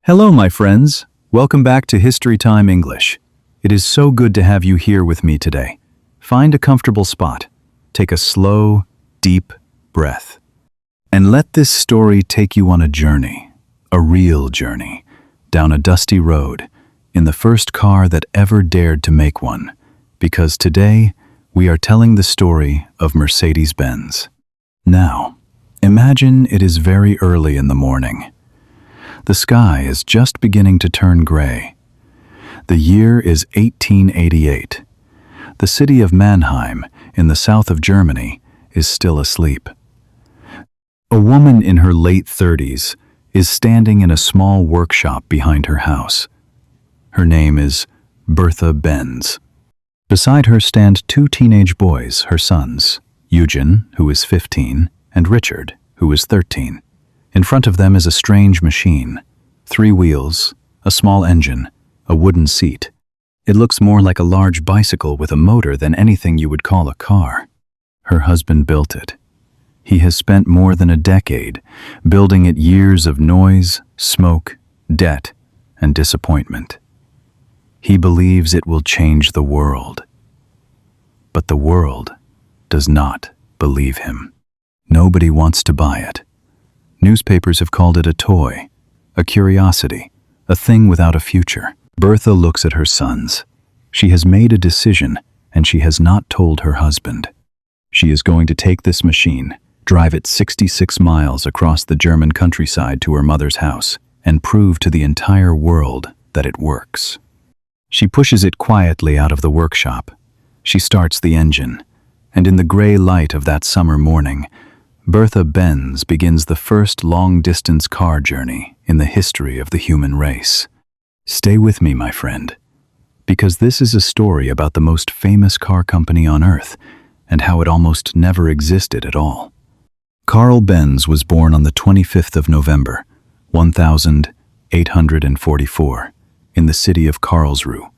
Hello, my friends. Welcome back to Historytime English. It is so good to have you here with me today. Find a comfortable spot, take a slow, deep breath, and let this story take you on a journey, a real journey, down a dusty road, in the first car that ever dared to make one, because today we are telling the story of Mercedes-Benz. Now, imagine it is very early in the morning. The sky is just beginning to turn gray. The year is 1888. The city of Mannheim, in the south of Germany, is still asleep. A woman in her late 30s is standing in a small workshop behind her house. Her name is Bertha Benz. Beside her stand two teenage boys, her sons, Eugen, who is 15, and Richard, who is 13. In front of them is a strange machine. 3 wheels, a small engine, a wooden seat. It looks more like a large bicycle with a motor than anything you would call a car. Her husband built it. He has spent more than a decade building it, years of noise, smoke, debt, and disappointment. He believes it will change the world. But the world does not believe him. Nobody wants to buy it. Newspapers have called it a toy, a curiosity, a thing without a future. Bertha looks at her sons. She has made a decision, and she has not told her husband. She is going to take this machine, drive it 66 miles across the German countryside to her mother's house, and prove to the entire world that it works. She pushes it quietly out of the workshop. She starts the engine, and in the gray light of that summer morning, Bertha Benz begins the first long-distance car journey in the history of the human race. Stay with me, my friend, because this is a story about the most famous car company on Earth and how it almost never existed at all. Karl Benz was born on the 25th of November, 1844, in the city of Karlsruhe,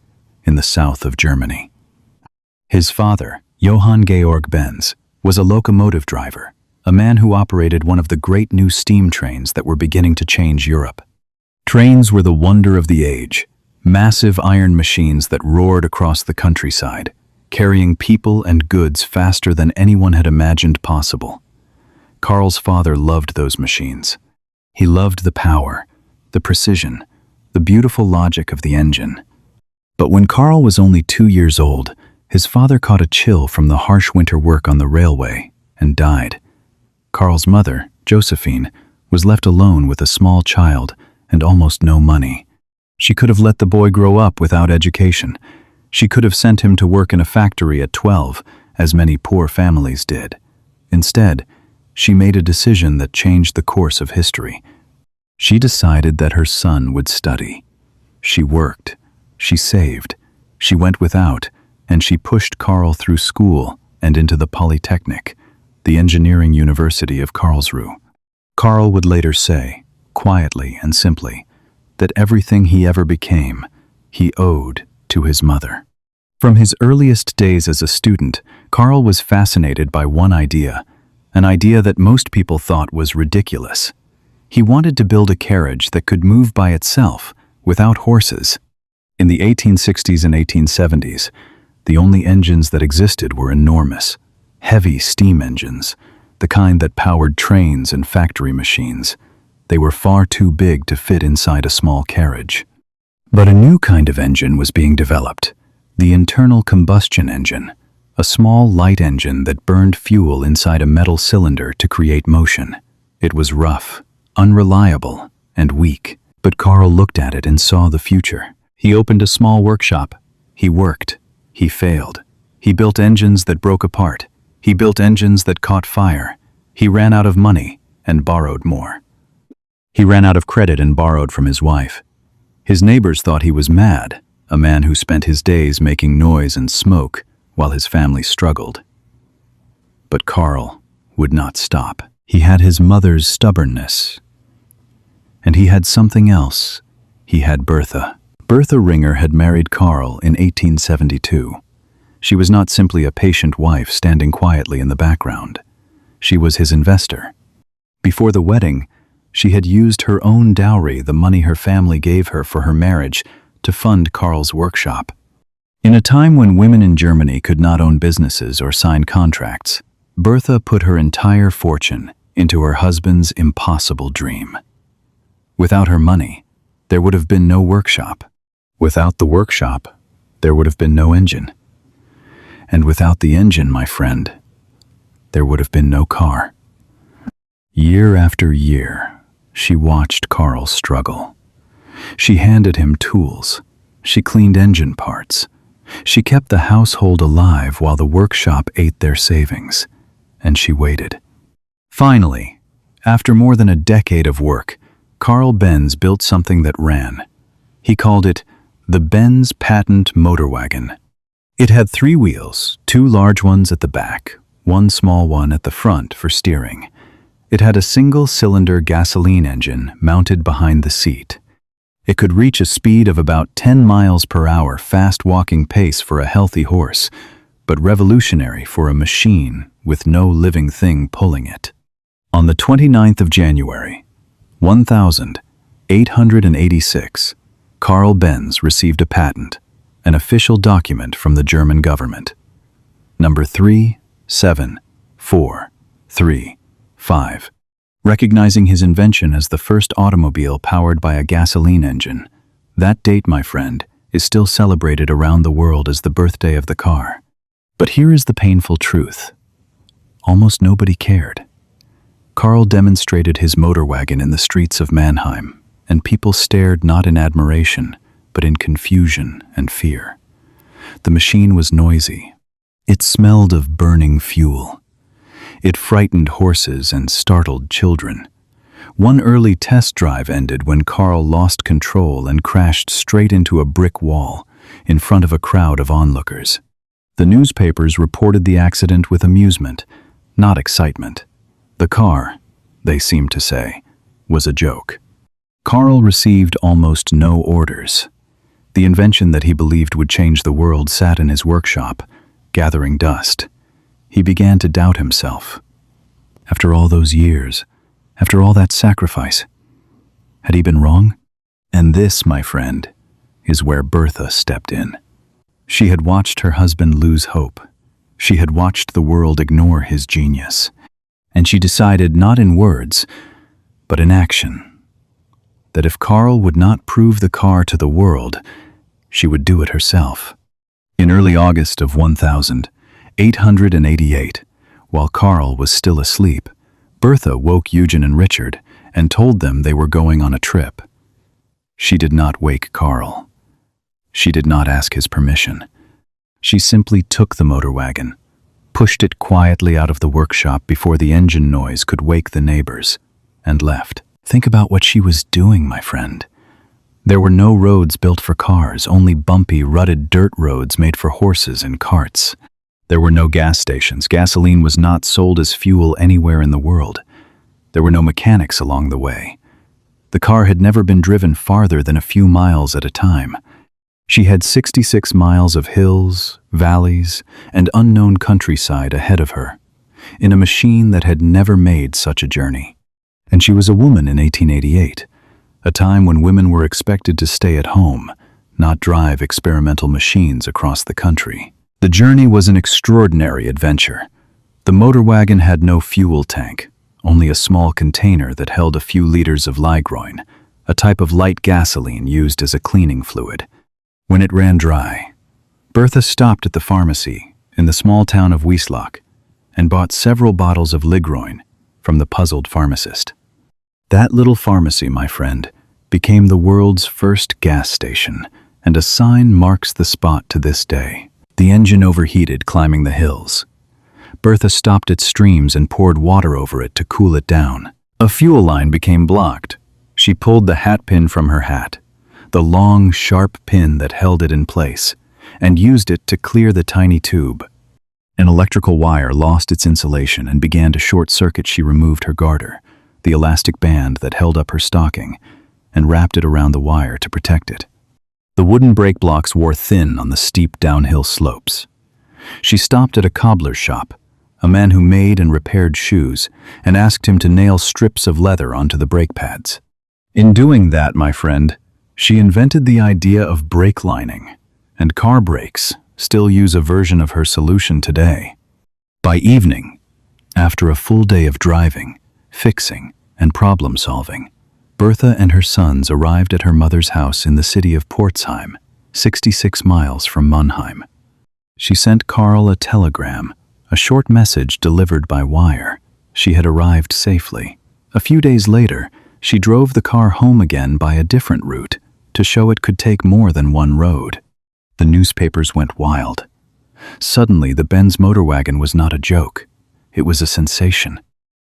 in the south of Germany. His father, Johann Georg Benz, was a locomotive driver, a man who operated one of the great new steam trains that were beginning to change Europe. Trains were the wonder of the age, massive iron machines that roared across the countryside, carrying people and goods faster than anyone had imagined possible. Karl's father loved those machines. He loved the power, the precision, the beautiful logic of the engine. But when Karl was only 2 years old, his father caught a chill from the harsh winter work on the railway and died. Karl's mother, Josephine, was left alone with a small child and almost no money. She could have let the boy grow up without education. She could have sent him to work in a factory at 12, as many poor families did. Instead, she made a decision that changed the course of history. She decided that her son would study. She worked, she saved, she went without, and she pushed Karl through school and into the Polytechnic, the engineering university of Karlsruhe. Karl would later say, quietly and simply, that everything he ever became, he owed to his mother. From his earliest days as a student, Karl was fascinated by one idea, an idea that most people thought was ridiculous. He wanted to build a carriage that could move by itself, without horses. In the 1860s and 1870s, the only engines that existed were enormous, heavy steam engines, the kind that powered trains and factory machines. They were far too big to fit inside a small carriage. But a new kind of engine was being developed, the internal combustion engine, a small light engine that burned fuel inside a metal cylinder to create motion. It was rough, unreliable, and weak, but Karl looked at it and saw the future. He opened a small workshop. He worked. He failed. He built engines that broke apart. He built engines that caught fire. He ran out of money and borrowed more. He ran out of credit and borrowed from his wife. His neighbors thought he was mad, a man who spent his days making noise and smoke while his family struggled. But Karl would not stop. He had his mother's stubbornness. And he had something else. He had Bertha. Bertha Ringer had married Karl in 1872. She was not simply a patient wife standing quietly in the background. She was his investor. Before the wedding, She had used her own dowry, the money her family gave her for her marriage, to fund Karl's workshop. In a time when women in Germany could not own businesses or sign contracts, Bertha put her entire fortune into her husband's impossible dream. Without her money, there would have been no workshop. Without the workshop, there would have been no engine. And without the engine, my friend, there would have been no car. Year after year, she watched Karl struggle. She handed him tools. She cleaned engine parts. She kept the household alive while the workshop ate their savings. And she waited. Finally, after more than a decade of work, Karl Benz built something that ran. He called it the Benz Patent-Motorwagen. It had 3 wheels, 2 large ones at the back, 1 small one at the front for steering. It had a single-cylinder gasoline engine mounted behind the seat. It could reach a speed of about 10 miles per hour, fast walking pace for a healthy horse, but revolutionary for a machine with no living thing pulling it. On the 29th of January, 1886, Karl Benz received a patent, an official document from the German government. Number 37435, recognizing his invention as the first automobile powered by a gasoline engine. That date, my friend, is still celebrated around the world as the birthday of the car. But here is the painful truth. Almost nobody cared. Karl demonstrated his motorwagen in the streets of Mannheim, and people stared not in admiration, but in confusion and fear. The machine was noisy. It smelled of burning fuel. It frightened horses and startled children. One early test drive ended when Karl lost control and crashed straight into a brick wall in front of a crowd of onlookers. The newspapers reported the accident with amusement, not excitement. The car, they seemed to say, was a joke. Karl received almost no orders. The invention that he believed would change the world sat in his workshop, gathering dust. He began to doubt himself. After all those years, after all that sacrifice, had he been wrong? And this, my friend, is where Bertha stepped in. She had watched her husband lose hope. She had watched the world ignore his genius. And she decided, not in words, but in action, that if Karl would not prove the car to the world, she would do it herself. In early August of 1888, while Karl was still asleep, Bertha woke Eugen and Richard and told them they were going on a trip. She did not wake Karl. She did not ask his permission. She simply took the motorwagen, pushed it quietly out of the workshop before the engine noise could wake the neighbors, and left. Think about what she was doing, my friend. There were no roads built for cars, only bumpy, rutted dirt roads made for horses and carts. There were no gas stations. Gasoline was not sold as fuel anywhere in the world. There were no mechanics along the way. The car had never been driven farther than a few miles at a time. She had 66 miles of hills, valleys, and unknown countryside ahead of her, in a machine that had never made such a journey. And she was a woman in 1888, a time when women were expected to stay at home, not drive experimental machines across the country. The journey was an extraordinary adventure. The motorwagen had no fuel tank, only a small container that held a few liters of Ligroin, a type of light gasoline used as a cleaning fluid. When it ran dry, Bertha stopped at the pharmacy in the small town of Wieslach and bought several bottles of Ligroin from the puzzled pharmacist. That little pharmacy, my friend, became the world's first gas station, and a sign marks the spot to this day. The engine overheated climbing the hills. Bertha stopped at streams and poured water over it to cool it down. A fuel line became blocked. She pulled the hat pin from her hat, the long, sharp pin that held it in place, and used it to clear the tiny tube. An electrical wire lost its insulation and began to short-circuit. She removed her garter, the elastic band that held up her stocking, and wrapped it around the wire to protect it. The wooden brake blocks wore thin on the steep downhill slopes. She stopped at a cobbler's shop, a man who made and repaired shoes, and asked him to nail strips of leather onto the brake pads. In doing that, my friend, she invented the idea of brake lining, and car brakes still use a version of her solution today. By evening, after a full day of driving, fixing, and problem-solving, Bertha and her sons arrived at her mother's house in the city of Pforzheim, 66 miles from Mannheim. She sent Karl a telegram, a short message delivered by wire. She had arrived safely. A few days later, she drove the car home again by a different route to show it could take more than one road. The newspapers went wild. Suddenly, the Benz Motorwagen was not a joke. It was a sensation.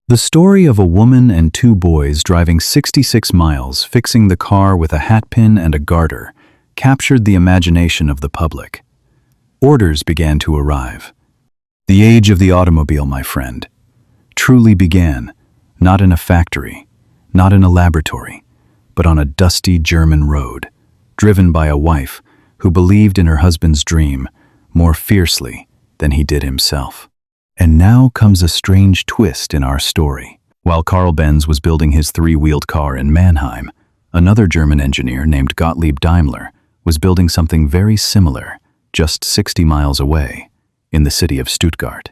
The story of a woman and two boys driving 66 miles, fixing the car with a hatpin and a garter, captured the imagination of the public. Orders began to arrive. The age of the automobile, my friend, truly began, not in a factory, not in a laboratory, but on a dusty German road, driven by a wife who believed in her husband's dream more fiercely than he did himself. And now comes a strange twist in our story. While Karl Benz was building his three-wheeled car in Mannheim, another German engineer named Gottlieb Daimler was building something very similar, just 60 miles away, in the city of Stuttgart.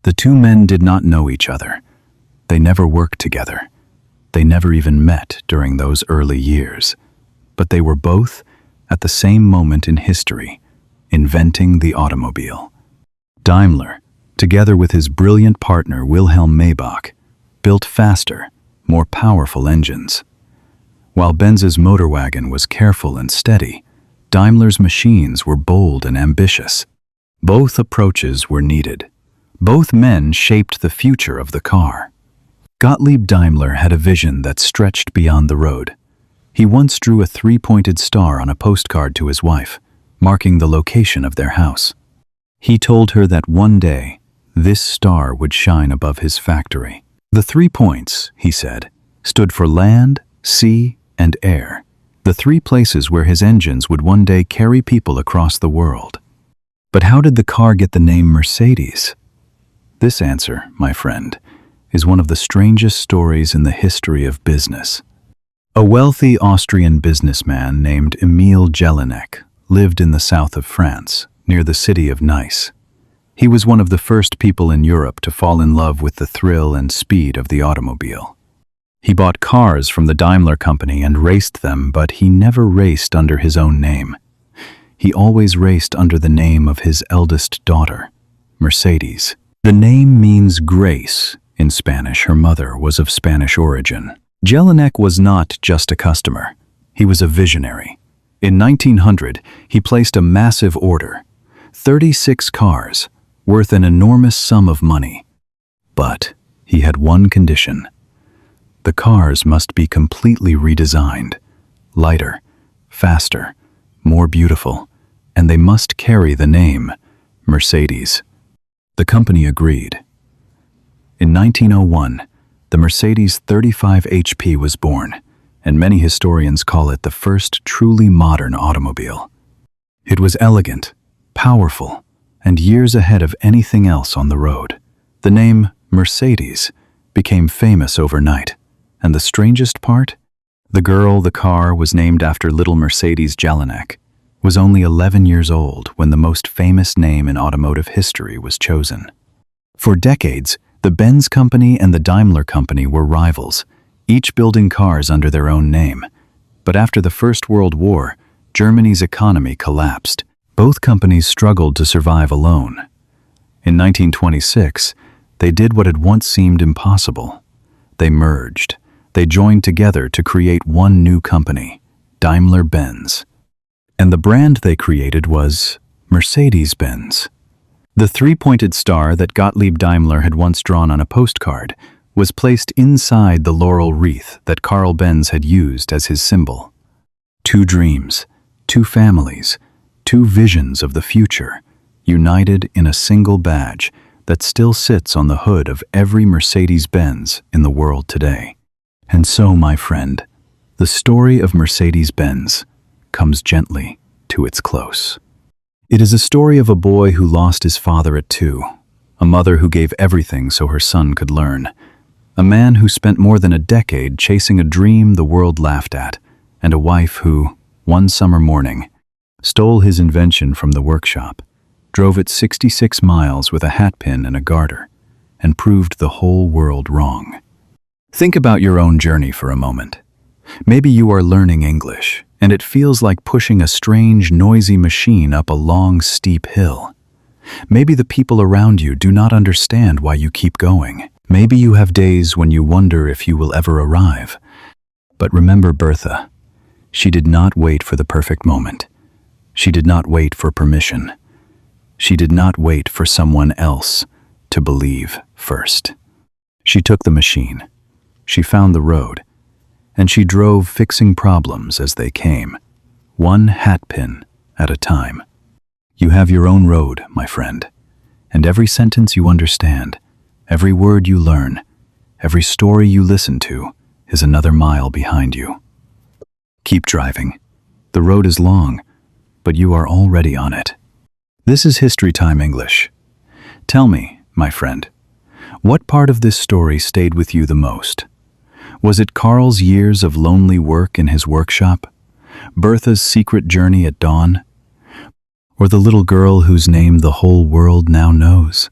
The two men did not know each other. They never worked together. They never even met during those early years. But they were both, at the same moment in history, inventing the automobile. Daimler, together with his brilliant partner Wilhelm Maybach, built faster, more powerful engines. While Benz's Motorwagen was careful and steady, Daimler's machines were bold and ambitious. Both approaches were needed. Both men shaped the future of the car. Gottlieb Daimler had a vision that stretched beyond the road. He once drew a three-pointed star on a postcard to his wife, marking the location of their house. He told her that one day, this star would shine above his factory. The 3 points, he said, stood for land, sea, and air, the 3 places where his engines would one day carry people across the world. But how did the car get the name Mercedes? This answer, my friend, is one of the strangest stories in the history of business. A wealthy Austrian businessman named Emil Jelinek lived in the south of France, near the city of Nice. He was one of the first people in Europe to fall in love with the thrill and speed of the automobile. He bought cars from the Daimler company and raced them, but he never raced under his own name. He always raced under the name of his eldest daughter, Mercedes. The name means grace in Spanish. Her mother was of Spanish origin. Jelinek was not just a customer. He was a visionary. In 1900, he placed a massive order, 36 cars, worth an enormous sum of money. But he had one condition. The cars must be completely redesigned, lighter, faster, more beautiful, and they must carry the name Mercedes. The company agreed. In 1901, the Mercedes 35 HP was born, and many historians call it the first truly modern automobile. It was elegant, powerful, and years ahead of anything else on the road. The name Mercedes became famous overnight, and the strangest part? The girl the car was named after, little Mercedes Jelinek, was only 11 years old when the most famous name in automotive history was chosen. For decades, the Benz company and the Daimler company were rivals, each building cars under their own name. But after the First World War, Germany's economy collapsed. Both companies struggled to survive alone. In 1926, they did what had once seemed impossible. They merged. They joined together to create one new company, Daimler-Benz. And the brand they created was Mercedes-Benz. The three-pointed star that Gottlieb Daimler had once drawn on a postcard was placed inside the laurel wreath that Karl Benz had used as his symbol. 2 dreams, 2 families, 2 visions of the future, united in a single badge that still sits on the hood of every Mercedes-Benz in the world today. And so, my friend, the story of Mercedes-Benz comes gently to its close. It is a story of a boy who lost his father at 2, A mother who gave everything so her son could learn. A man who spent more than a decade chasing a dream the world laughed at. And a wife who, one summer morning, stole his invention from the workshop, drove it 66 miles with a hatpin and a garter, and proved the whole world wrong. Think about your own journey for a moment. Maybe you are learning English, and it feels like pushing a strange, noisy machine up a long, steep hill. Maybe the people around you do not understand why you keep going. Maybe you have days when you wonder if you will ever arrive. But remember Bertha. She did not wait for the perfect moment. She did not wait for permission. She did not wait for someone else to believe first. She took the machine. She found the road. And she drove fixing problems as they came, one hatpin at a time. You have your own road, my friend, and every sentence you understand, every word you learn, every story you listen to is another mile behind you. Keep driving. The road is long, but you are already on it. This is Historytime English. Tell me, my friend, what part of this story stayed with you the most? Was it Karl's years of lonely work in his workshop? Bertha's secret journey at dawn? Or the little girl whose name the whole world now knows?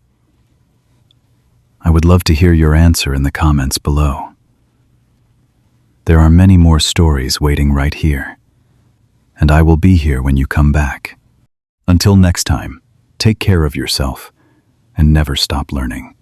I would love to hear your answer in the comments below. There are many more stories waiting right here, and I will be here when you come back. Until next time, take care of yourself and never stop learning.